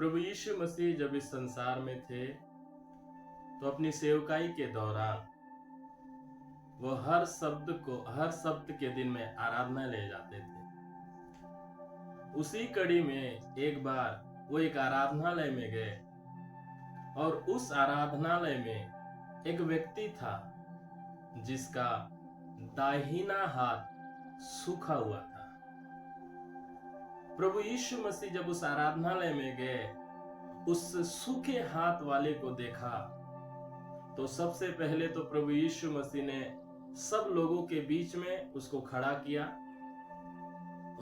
प्रभु यीशु मसीह जब इस संसार में थे तो अपनी सेवकाई के दौरान वो हर सप्त के दिन में आराधना ले जाते थे। उसी कड़ी में एक बार वो एक आराधनालय में गए और उस आराधनालय में एक व्यक्ति था जिसका दाहिना हाथ सूखा हुआ था। प्रभु यीशु मसीह जब उस आराधनालय में गए, उस सूखे हाथ वाले को देखा तो सबसे पहले तो प्रभु यीशु मसीह ने सब लोगों के बीच में उसको खड़ा किया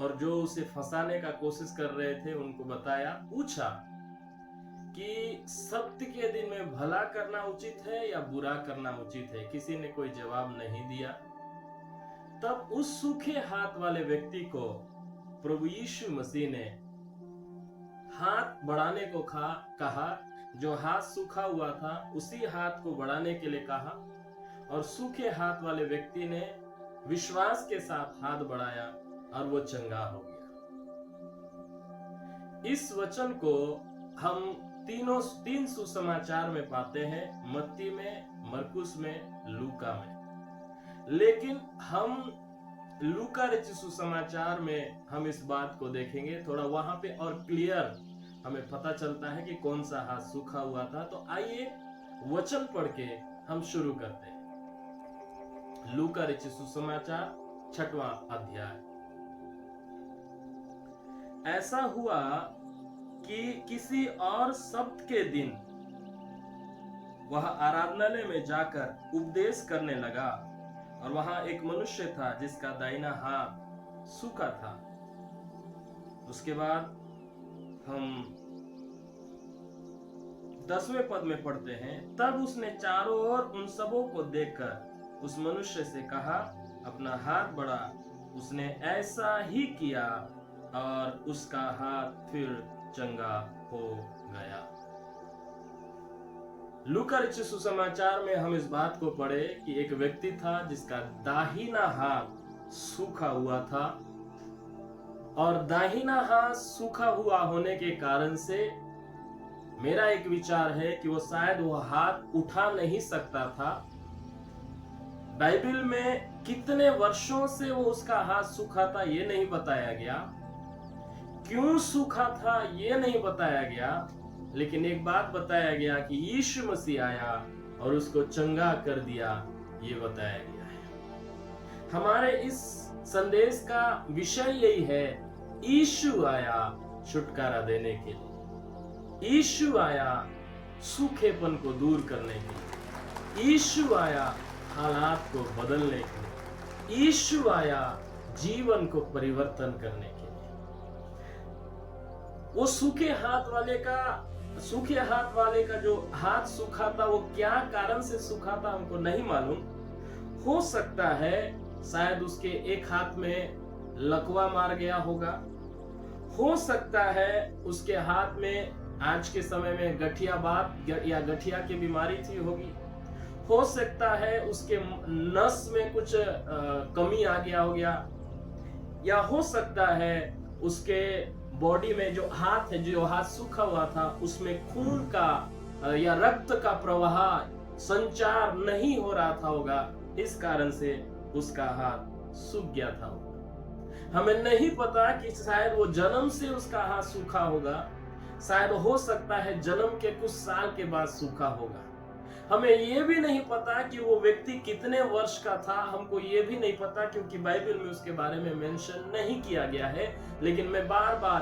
और जो उसे फंसाने का कोशिश कर रहे थे उनको बताया, पूछा कि सप्त के दिन में भला करना उचित है या बुरा करना उचित है। किसी ने कोई जवाब नहीं दिया। तब उस सूखे हाथ वाले व्यक्ति को प्रभु यीशु मसीह ने हाथ बढ़ाने को कहा। जो हाथ सूखा हुआ था उसी हाथ को बढ़ाने के लिए कहा और सूखे हाथ वाले व्यक्ति ने विश्वास के साथ हाथ बढ़ाया और वो चंगा हो गया। इस वचन को हम तीन सुसमाचार में पाते हैं, मत्ती में, मरकुस में, लूका में। लेकिन हम लूका रचित सुसमाचार में हम इस बात को देखेंगे, थोड़ा वहां पे और क्लियर हमें पता चलता है कि कौन सा हाथ सूखा हुआ था। तो आइए वचन पढ़ के हम शुरू करते हैं। लूका रचित सुसमाचार 6वां अध्याय। ऐसा हुआ कि किसी और सप्त के दिन वह आराधनालय में जाकर उपदेश करने लगा और वहां एक मनुष्य था जिसका दाहिना हाथ सूखा था। उसके बाद हम 10वें पद में पढ़ते हैं, तब उसने चारों ओर उन सबों को देखकर उस मनुष्य से कहा, अपना हाथ बढ़ा। उसने ऐसा ही किया और उसका हाथ फिर चंगा हो गया। लूका रचित सुसमाचार में हम इस बात को पढ़े कि एक व्यक्ति था जिसका दाहिना हाथ सूखा हुआ था और दाहिना हाथ सूखा हुआ होने के कारण से मेरा एक विचार है कि वो शायद वो हाथ उठा नहीं सकता था। बाइबल में कितने वर्षों से वो उसका हाथ सूखा था ये नहीं बताया गया, क्यों सूखा था ये नहीं बताया गया, लेकिन एक बात बताया गया कि यीशु मसीह आया और उसको चंगा कर दिया, ये बताया गया है। हमारे इस संदेश का विषय यही है, यीशु आया छुटकारा देने के लिए, यीशु आया सूखेपन को दूर करने के लिए, यीशु आया हालात को बदलने के लिए, यीशु आया जीवन को परिवर्तन करने के लिए। वो सूखे हाथ वाले का जो हाथ सूखा था वो क्या कारण से सूखा था हमको नहीं मालूम। हो सकता है शायद उसके एक हाथ में लकवा मार गया होगा, हो सकता है उसके हाथ में आज के समय में गठियाबात या गठिया की बीमारी थी होगी, हो सकता है उसके नस में कुछ कमी आ गया हो गया, या हो सकता है उसके बॉडी में जो हाथ सूखा हुआ था उसमें खून का या रक्त का प्रवाह संचार नहीं हो रहा था होगा, इस कारण से उसका हाथ सूख गया था होगा। हमें नहीं पता कि शायद वो जन्म से उसका हाथ सूखा होगा, शायद हो सकता है जन्म के कुछ साल के बाद सूखा होगा। हमें ये भी नहीं पता कि वो व्यक्ति कितने वर्ष का था, हमको ये भी नहीं पता क्योंकि बाइबल में उसके बारे में मेंशन नहीं किया गया है। लेकिन मैं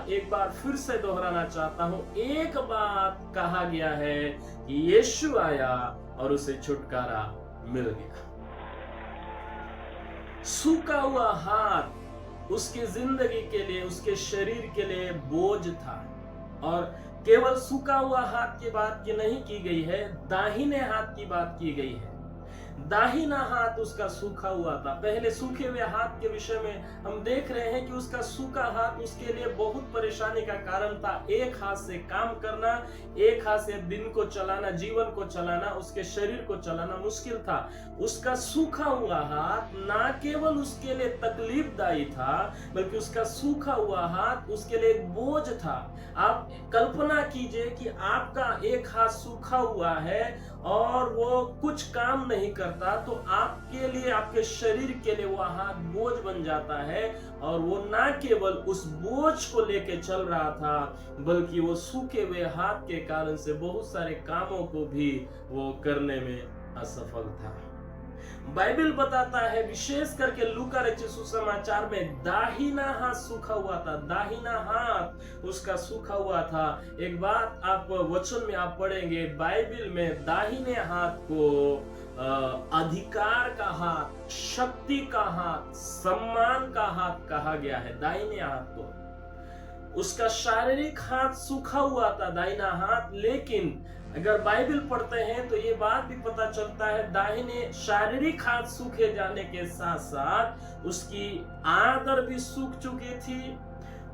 एक बार फिर से दोहराना चाहता हूँ, एक बात कहा गया है कि यीशु आया और उसे छुटकारा मिल गया। सूखा हुआ हाथ उसकी जिंदगी के लिए, उसके शरीर के लिए बोझ था। और केवल सूखा हुआ हाथ की बात की नहीं की गई है, दाहिने हाथ की बात की गई है। दाहिना हाथ उसका सूखा हुआ था। पहले सूखे हुए हाथ के विषय में हम देख रहे हैं कि उसका सूखा हाथ उसके लिए बहुत परेशानी का कारण था। एक हाथ से काम करना, एक हाथ से दिन को चलाना, जीवन को चलाना, उसके शरीर को चलाना मुश्किल था। उसका सूखा हुआ हाथ ना केवल उसके लिए तकलीफदायी था, बल्कि उसका सूखा हुआ हाथ उसके लिए एक बोझ था। आप कल्पना कीजिए कि आपका एक हाथ सूखा हुआ है और वो कुछ काम नहीं करता, तो आपके लिए, आपके शरीर के लिए वो हाथ बोझ बन जाता है। और वो ना केवल उस बोझ को लेके चल रहा था, बल्कि वो सूखे हुए हाथ के कारण से बहुत सारे कामों को भी वो करने में असफल था। बाइबल बताता है, विशेष करके लूका रचित सुसमाचार में, दाहिना हाथ सूखा हुआ था। दाहिना हाथ उसका सूखा हुआ था। एक बात आप वचन में आप पढ़ेंगे, बाइबल में दाहिने हाथ को अधिकार का हाथ, शक्ति का हाथ, सम्मान का हाथ कहा गया है। दाहिने हाथ को, उसका शारीरिक हाथ सूखा हुआ था, दाहिना हाथ। लेकिन अगर बाइबल पढ़ते हैं तो ये बात भी पता चलता है, दाहिने शारीरिक हाथ सूखे जाने के साथ साथ उसकी आदर भी सूख चुकी थी,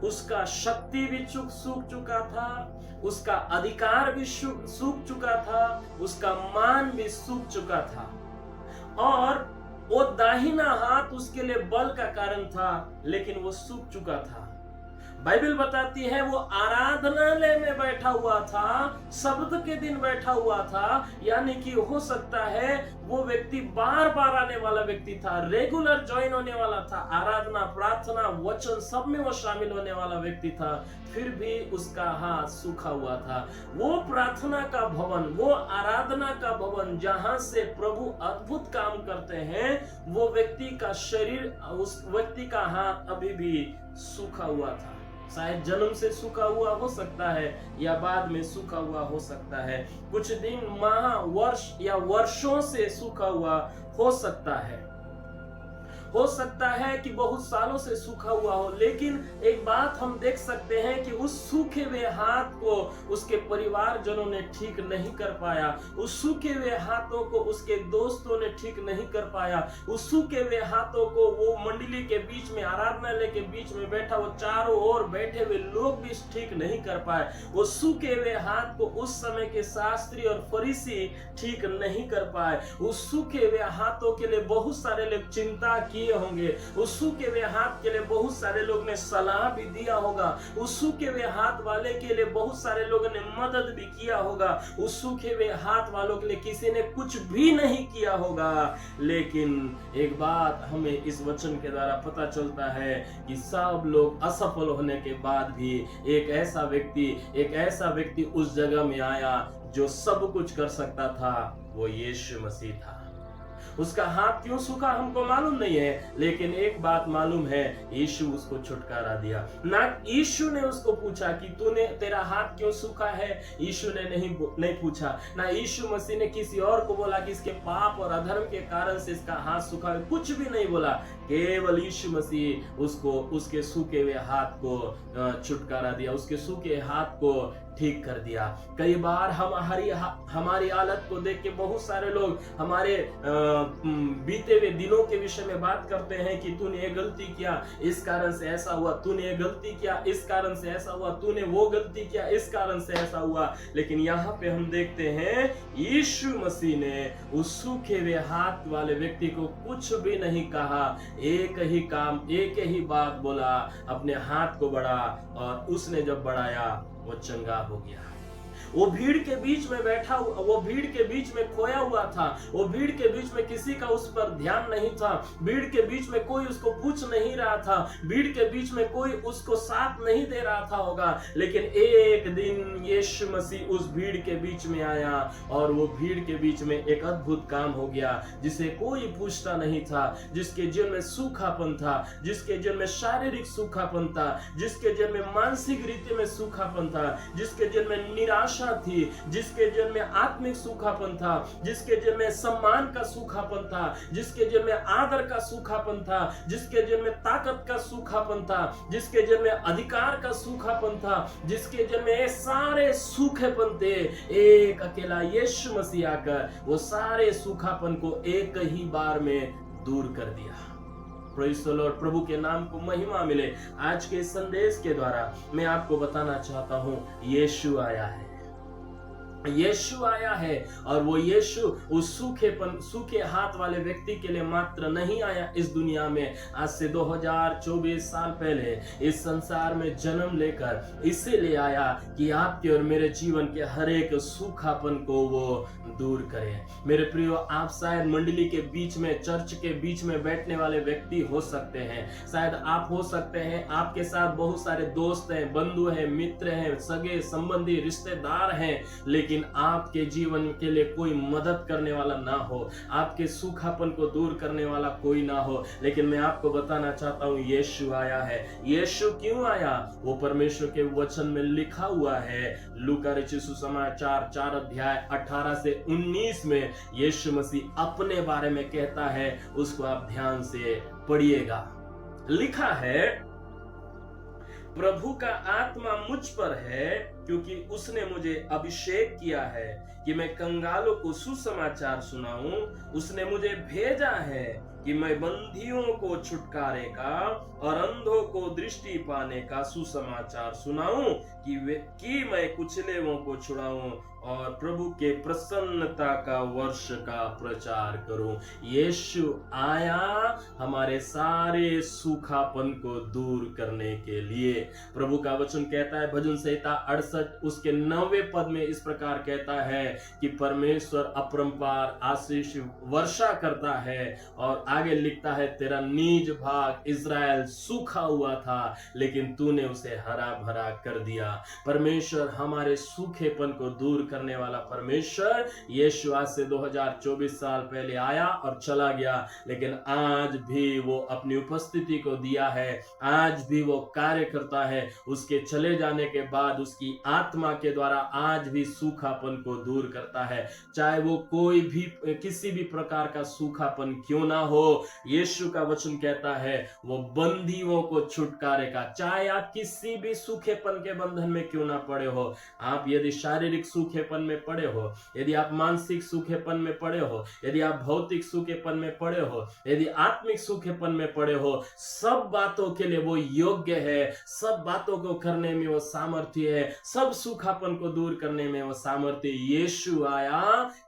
उसका शक्ति भी सूख चुका था, उसका अधिकार भी सूख चुका था, उसका मान भी सूख चुका था। और वो दाहिना हाथ उसके लिए बल का कारण था, लेकिन वो सूख चुका था। बाइबल बताती है वो आराधनालय में बैठा हुआ था, शब्द के दिन बैठा हुआ था। यानी कि हो सकता है वो व्यक्ति बार बार आने वाला व्यक्ति था, रेगुलर ज्वाइन होने वाला था, आराधना, प्रार्थना, वचन सब में वो शामिल होने वाला व्यक्ति था, फिर भी उसका हाथ सूखा हुआ था। वो प्रार्थना का भवन, वो आराधना का भवन जहां से प्रभु अद्भुत काम करते हैं, वो व्यक्ति का शरीर, उस व्यक्ति का हाथ अभी भी सूखा हुआ था। शायद जन्म से सूखा हुआ हो सकता है, या बाद में सूखा हुआ हो सकता है, कुछ दिन, माह, वर्ष या वर्षों से सूखा हुआ हो सकता है। हो सकता है कि बहुत सालों से सूखा हुआ हो। लेकिन एक बात हम देख सकते हैं कि उस सूखे हुए हाथ को उसके परिवारजनों ने ठीक नहीं कर पाया, उस सूखे हुए हाथों को उसके दोस्तों ने ठीक नहीं कर पाया, उस सूखे हुए हाथों को वो मंडली के बीच में, आराधनालय के बीच में बैठा वो चारों ओर बैठे हुए लोग भी ठीक नहीं कर पाए। वो सूखे हुए हाथ को उस समय के शास्त्री और फरीसी ठीक नहीं कर पाए। उस सूखे हुए हाथों के लिए बहुत सारे लोग चिंता की होंगे, उस सूखे हुए हाथ के लिए बहुत सारे लोग ने सलाह भी दिया होगा, उस सूखे हुए हाथ वाले के लिए बहुत सारे लोगों ने मदद भी किया होगा, उस सूखे हुए हाथ वालों के लिए किसी ने कुछ भी नहीं किया होगा। लेकिन एक बात हमें इस वचन के द्वारा पता चलता है कि सब लोग असफल होने के बाद भी एक ऐसा व्यक्ति उस जगह में आया जो सब कुछ कर सकता था, वो यीशु मसीह था। उसका हाथ क्यों सूखा हमको मालूम नहीं है, लेकिन एक बात मालूम है, यीशु उसको छुटकारा दिया। ना यीशु ने उसको पूछा कि तेरा हाथ क्यों सूखा है, यीशु ने नहीं पूछा। ना यीशु मसीह ने किसी और को बोला कि इसके पाप और अधर्म के कारण से इसका हाथ सूखा है, कुछ भी नहीं बोला। केवल यीशु मसीह उसको उसके सूखे हुए हाथ को छुटकारा दिया, उसके सूखे हाथ को ठीक कर दिया। कई बार हमारी हालत को देख के बहुत सारे लोग हमारे बीते हुए दिनों के विषय में बात करते हैं कि तूने ये गलती किया, इस कारण से ऐसा हुआ, तूने ये गलती किया, इस कारण से ऐसा हुआ, तूने वो गलती किया, इस कारण से ऐसा हुआ। लेकिन यहाँ पे हम देखते हैं यीशु मसीह ने उस सूखे हुए हाथ वाले व्यक्ति को कुछ भी नहीं कहा, एक ही काम, एक ही बात बोला, अपने हाथ को बढ़ा, और उसने जब बढ़ाया वो चंगा हो गया। वो भीड़ के बीच में बैठा हुआ, वो भीड़ के बीच में खोया हुआ था, वो भीड़ के बीच में किसी का उस पर ध्यान नहीं था, भीड़ के बीच में कोई उसको पूछ नहीं रहा था, भीड़ के बीच में कोई उसको साथ नहीं दे रहा था होगा। लेकिन एक दिन यीशु मसीह उस भीड़ के बीच में आया और वो भीड़ के बीच में एक अद्भुत काम हो गया, जिसे कोई पूछता नहीं था, जिसके जीवन में सूखापन था, जिसके जीवन में शारीरिक सूखापन था, जिसके जीवन में मानसिक रीति में सूखापन था, जिसके जीवन में निराशा निराशा थी, जिसके जीवन में आत्मिक सूखापन था, जिसके जीवन में सम्मान का सूखापन था, जिसके जीवन में आदर का सूखापन था, जिसके जीवन में ताकत का सूखापन था, जिसके जीवन में अधिकार का सूखापन था, जिसके जीवन में सारे सूखेपन थे, एक अकेला यीशु मसीह आकर वो सारे सूखापन को एक ही बार में दूर कर दिया। प्रेज़ द लॉर्ड, प्रभु के नाम को महिमा मिले। आज के संदेश के द्वारा मैं आपको बताना चाहता हूं, यीशु आया है, यीशु आया है। और वो यीशु उस सूखे हाथ वाले व्यक्ति के लिए मात्र नहीं आया इस दुनिया में, आज से 2024 साल पहले इस संसार में जन्म लेकर इसीलिए आया कि आपके और मेरे जीवन के हर एक सूखापन को वो दूर करे। मेरे प्रियो, आप शायद मंडली के बीच में, चर्च के बीच में बैठने वाले व्यक्ति हो सकते हैं, शायद आप हो सकते हैं, आपके साथ बहुत सारे दोस्त हैं, बंधु हैं, मित्र हैं, सगे संबंधी रिश्तेदार हैं, लेकिन आपके जीवन के लिए कोई मदद करने वाला ना हो, आपके सूखापन को दूर करने वाला कोई ना हो। लेकिन मैं आपको बताना चाहता हूं, यीशु आया है। यीशु क्यों आया? वो परमेश्वर के वचन में लिखा हुआ है। लूका रचित सुसमाचार 4 अध्याय 18 से 19 में यीशु मसीह अपने बारे में कहता है, उसको आप ध्यान से पढ़िएगा। लिखा है, प्रभु का आत्मा मुझ पर है, क्योंकि उसने मुझे अभिषेक किया है कि मैं कंगालों को सुसमाचार सुनाऊं। उसने मुझे भेजा है कि मैं बंधियों को छुटकारे का और अंधों को दृष्टि पाने का सुसमाचार सुनाऊं, कि मैं कुचलेवों को छुड़ाऊं और प्रभु के प्रसन्नता का वर्ष का प्रचार करूं। यीशु आया हमारे सारे सूखापन को दूर करने के लिए। प्रभु का वचन कहता है, भजन संहिता 68 उसके 9वें पद में इस प्रकार कहता है कि परमेश्वर अपरंपार आशीष वर्षा करता है। और आगे लिखता है, तेरा निज भाग इज़राइल सूखा हुआ था, लेकिन तूने उसे हरा भरा कर दिया। परमेश्वर हमारे सूखेपन को दूर करने वाला परमेश्वर, यीशु आज से 2024 साल पहले आया और चला गया, लेकिन आज भी वो अपनी उपस्थिति को दिया है, आज भी वो कार्य करता है। उसके चले जाने के बाद उसकी आत्मा के द्वारा आज भी सूखापन को दूर करता है, चाहे वो कोई भी किसी भी प्रकार का सूखापन क्यों ना हो। यीशु का वचन कहता है, वो बंदियों को छुटकारे का, चाहे आप किसी भी सूखेपन के बंधन में क्यों ना पड़े हो, आप यदि शारीरिक सूखेपन में पड़े हो, यदि आप मानसिक सूखेपन में पड़े हो, यदि आप भौतिक सूखेपन में पड़े हो, यदि आत्मिक सूखेपन में पड़े हो, सब बातों के लिए वो योग्य है, सब बातों को करने में वो सामर्थ्य है, सब सूखापन को दूर करने में वो सामर्थ्य। यीशु आया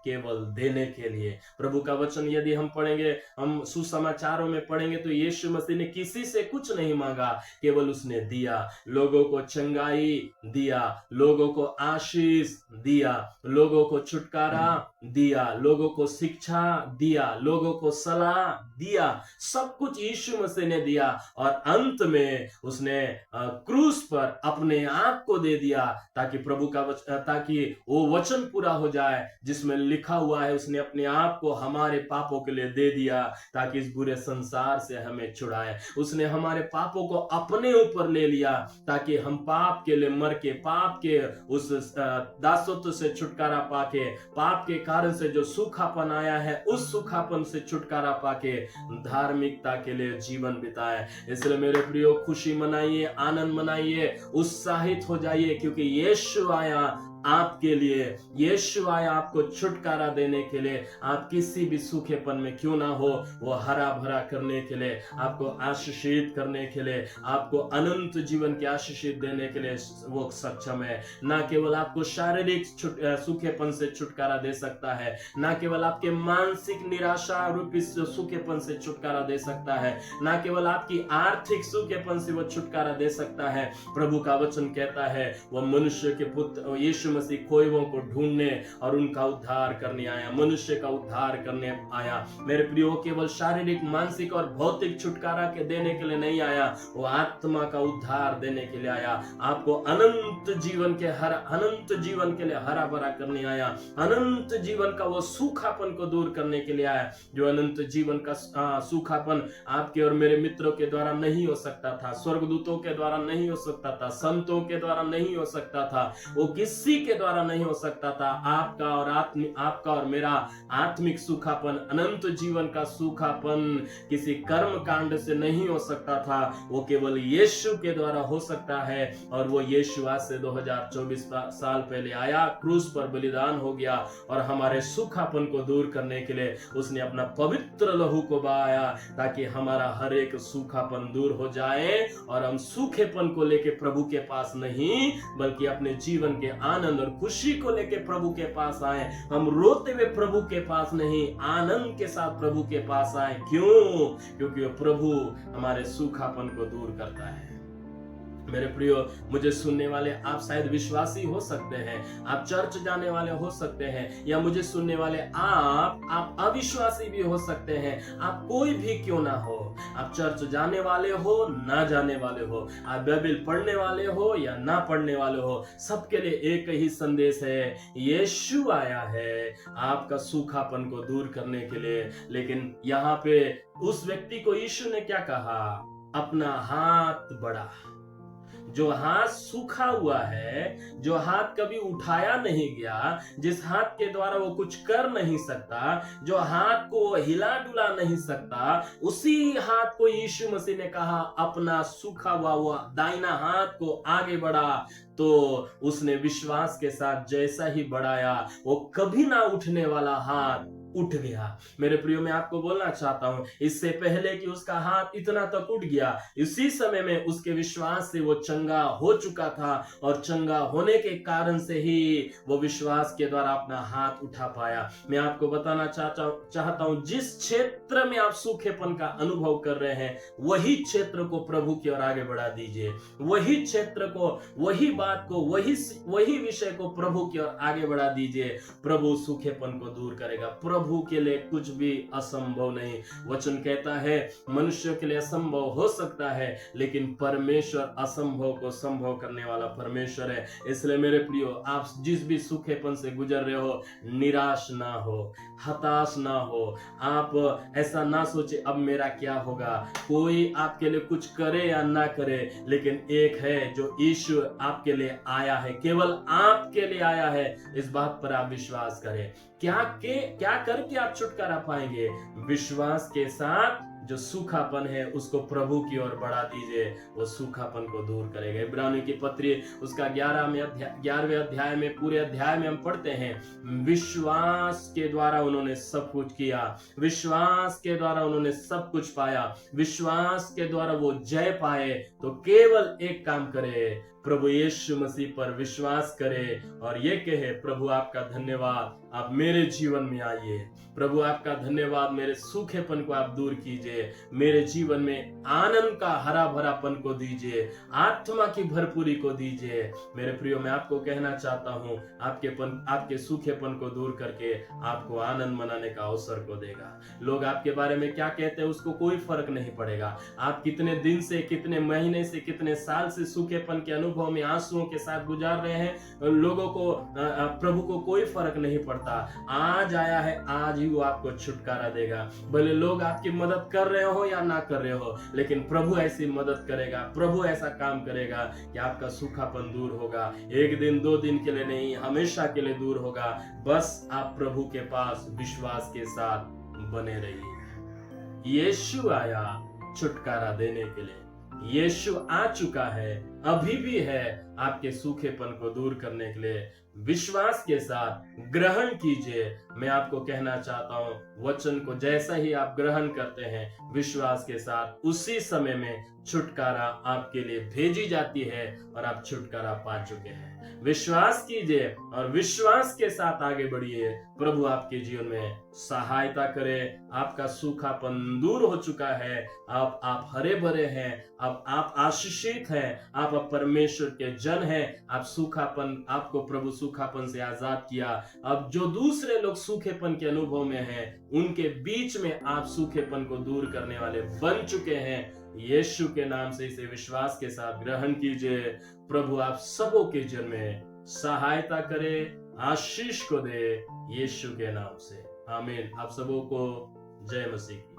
केवल देने के लिए। प्रभु का वचन यदि हम पढ़ेंगे, हम सुसमाचारों में पढ़ेंगे, तो यीशु मसीह ने किसी से कुछ नहीं मांगा, केवल उसने दिया। लोगों को चंगाई दिया, लोगों को आशीष दिया, लोगों को छुटकारा दिया, लोगों को शिक्षा दिया, लोगों को सलाह दिया, सब कुछ यीशु मसीह ने दिया। और अंत में उसने क्रूस पर अपने आप को दे दिया, ताकि प्रभु का ताकि वो वचन पूरा हो जाए जिसमें लिखा हुआ है, उसने अपने आप को हमारे पापों के लिए दे दिया, ताकि इस बुरे संसार से हमें छुड़ाए। उसने हमारे पापों को अपने ऊपर ले लिया, ताकि हम पाप के लिए मर के, पाप के उस दासत्व से छुटकारा पाके, पाप के कारण से जो सूखापन आया है, उस सूखापन से छुटकारा पाके धार्मिकता के लिए जीवन बिताए। इसलिए मेरे प्रियो, खुशी मनाइए, आनंद मनाइए, उत्साहित हो जाइए, क्योंकि यीशु आया आपके लिए, यीशु आया आपको छुटकारा देने के लिए। आप किसी भी सूखेपन में क्यों ना हो, वो हरा भरा करने के लिए, आपको आशीषित करने के लिए, आपको अनंत जीवन की आशीषित देने के लिए वो सक्षम है। ना केवल आपको शारीरिक सूखेपन से छुटकारा दे सकता है, ना केवल आपके मानसिक निराशा रूपी सूखेपन से छुटकारा दे सकता है, ना केवल आपकी आर्थिक सूखेपन से वो छुटकारा दे सकता है। प्रभु का वचन कहता है, वो मनुष्य के पुत्र यीशु मसीह खोएवों को ढूंढने और उनका उद्धार करने आया, मनुष्य का उद्धार करने आया। मेरे प्रियो, केवल शारीरिक, मानसिक और भौतिक छुटकारा के देने के लिए नहीं आया, वो आत्मा का उद्धार देने के लिए आया। आपको अनंत जीवन के लिए हरा भरा करने आया, अनंत जीवन का वो सूखापन को दूर करने के लिए आया। जो अनंत जीवन का सूखापन आपके और मेरे मित्रों के द्वारा नहीं हो सकता था, स्वर्गदूतों के द्वारा नहीं हो सकता था, संतों के द्वारा नहीं हो सकता था, वो किसी के द्वारा नहीं हो सकता था। आपका और मेरा आत्मिक सूखापन, अनंत जीवन का सूखापन किसी कर्म कांड से नहीं हो सकता था, वो केवल यीशु के द्वारा हो सकता है। और वो यीशु आज से 2024 साल पहले आया, क्रूस पर बलिदान हो गया और हमारे सूखापन को दूर करने के लिए उसने अपना पवित्र लहू को बहाया, ताकि हमारा हर एक सूखापन दूर हो जाए और हम सूखेपन को लेके प्रभु के पास नहीं, बल्कि अपने जीवन के आनंद और खुशी को लेके प्रभु के पास आए। हम रोते हुए प्रभु के पास नहीं, आनंद के साथ प्रभु के पास आए। क्यों? क्योंकि वो प्रभु हमारे सूखापन को दूर करता है। मेरे प्रियो, मुझे सुनने वाले आप शायद विश्वासी हो सकते हैं, आप चर्च जाने वाले हो सकते हैं, या मुझे सुनने वाले आप अविश्वासी भी हो सकते हैं। आप कोई भी क्यों ना हो, आप चर्च जाने वाले हो ना जाने वाले हो, आप बाइबल पढ़ने वाले हो या ना पढ़ने वाले हो, सबके लिए एक ही संदेश है, यीशु आया है आपका सूखापन को दूर करने के लिए। लेकिन यहाँ पे उस व्यक्ति को यीशु ने क्या कहा? अपना हाथ बढ़ा। जो हाथ सूखा हुआ है, जो हाथ कभी उठाया नहीं गया, जिस हाथ के द्वारा वो कुछ कर नहीं सकता, जो हाथ को हिला डुला नहीं सकता, उसी हाथ को यीशु मसीह ने कहा अपना सूखा हुआ दाहिना हाथ को आगे बढ़ा। तो उसने विश्वास के साथ जैसा ही बढ़ाया, वो कभी ना उठने वाला हाथ उठ गया। मेरे प्रियो, मैं आपको बोलना चाहता हूं, इससे पहले कि उसका हाथ इतना तक उठ गया, इसी समय में उसके विश्वास से वो चंगा हो चुका था, और चंगा होने के कारण से ही वो विश्वास के द्वारा अपना हाथ उठा पाया। मैं आपको बताना चाहता हूं, जिस क्षेत्र में आप सूखेपन का अनुभव कर रहे हैं, वही क्षेत्र को प्रभु की ओर आगे बढ़ा दीजिए। वही क्षेत्र को, वही बात को, वही विषय को प्रभु की ओर आगे बढ़ा दीजिए। प्रभु सूखेपन को दूर करेगा। प्रभु के लिए कुछ भी असंभव नहीं। वचन कहता है मनुष्य के लिए असंभव हो सकता है, लेकिन परमेश्वर असंभव को संभव करने वाला परमेश्वर है। इसलिए मेरे प्रियो, आप जिस भी सूखेपन से गुजर रहे हो, निराश ना हो, हताश ना हो। आप ऐसा ना सोचे अब मेरा क्या होगा। कोई आपके लिए कुछ करे या ना करे, लेकिन एक है जो यीशु आपके लिए आया है, केवल आपके लिए आया है। इस बात पर आप विश्वास करें। क्या करके आप छुटकारा पाएंगे? विश्वास के साथ जो सूखापन है उसको प्रभु की ओर बढ़ा दीजिए, वो सूखापन को दूर करेगा। इब्रानियों की पत्री उसका 11वें अध्याय में, पूरे अध्याय में हम पढ़ते हैं, विश्वास के द्वारा उन्होंने सब कुछ किया, विश्वास के द्वारा उन्होंने सब कुछ पाया, विश्वास के द्वारा वो जय पाए। तो केवल एक काम करे, प्रभु यीशु मसीह पर विश्वास करे और ये कहे, प्रभु आपका धन्यवाद, आप मेरे जीवन में आइए। प्रभु आपका धन्यवाद, मेरे सूखेपन को आप दूर कीजिए, मेरे जीवन में आनंद का हरा भरापन को दीजिए, आत्मा की भरपूरी को दीजिए। मेरे प्रियो, मैं आपको कहना चाहता हूँ, आपके सूखेपन को दूर करके आपको आनंद मनाने का अवसर को देगा। लोग आपके बारे में क्या कहते हैं उसको कोई फर्क नहीं पड़ेगा। आप कितने दिन से, कितने महीने से, कितने साल से सूखेपन के अनुभव में आंसुओं के साथ गुजार रहे हैं, लोगों को, प्रभु को कोई फर्क नहीं पड़ता। आज आया है, आज ही वो आपको छुटकारा देगा। भले लोग आपकी मदद कर रहे हो या ना कर रहे हो, लेकिन प्रभु ऐसी मदद करेगा, प्रभु ऐसा काम करेगा कि आपका सूखापन दूर होगा। एक दिन, 2 दिन के लिए नहीं, हमेशा के लिए दूर होगा। बस आप प्रभु के पास विश्वास के साथ बने रहिए। यीशु आया छुटकारा देने के लिए, यीशु आ चुका है, अभी भी है आपके सूखेपन को दूर करने के लिए। विश्वास के साथ ग्रहण कीजिए। मैं आपको कहना चाहता हूं, वचन को जैसा ही आप ग्रहण करते हैं विश्वास के साथ, उसी समय में छुटकारा आपके लिए भेजी जाती है और आप छुटकारा पा चुके हैं। विश्वास कीजिए और विश्वास के साथ आगे बढ़िए। प्रभु आपके जीवन में सहायता करे। आपका सूखापन दूर हो चुका है, आप हरे भरे हैं, अब आप आशीषित हैं, आप परमेश्वर के जन हैं। आपको प्रभु सूखापन से आजाद किया। अब जो दूसरे लोग सूखेपन के अनुभव में हैं, उनके बीच में आप सूखेपन को दूर करने वाले बन चुके हैं। यीशु के नाम से इसे विश्वास के साथ ग्रहण कीजिए। प्रभु आप सबों के जीवन में सहायता करे, आशीष को दे, यीशु के नाम से, आमीन। आप सबों को जय मसीह की।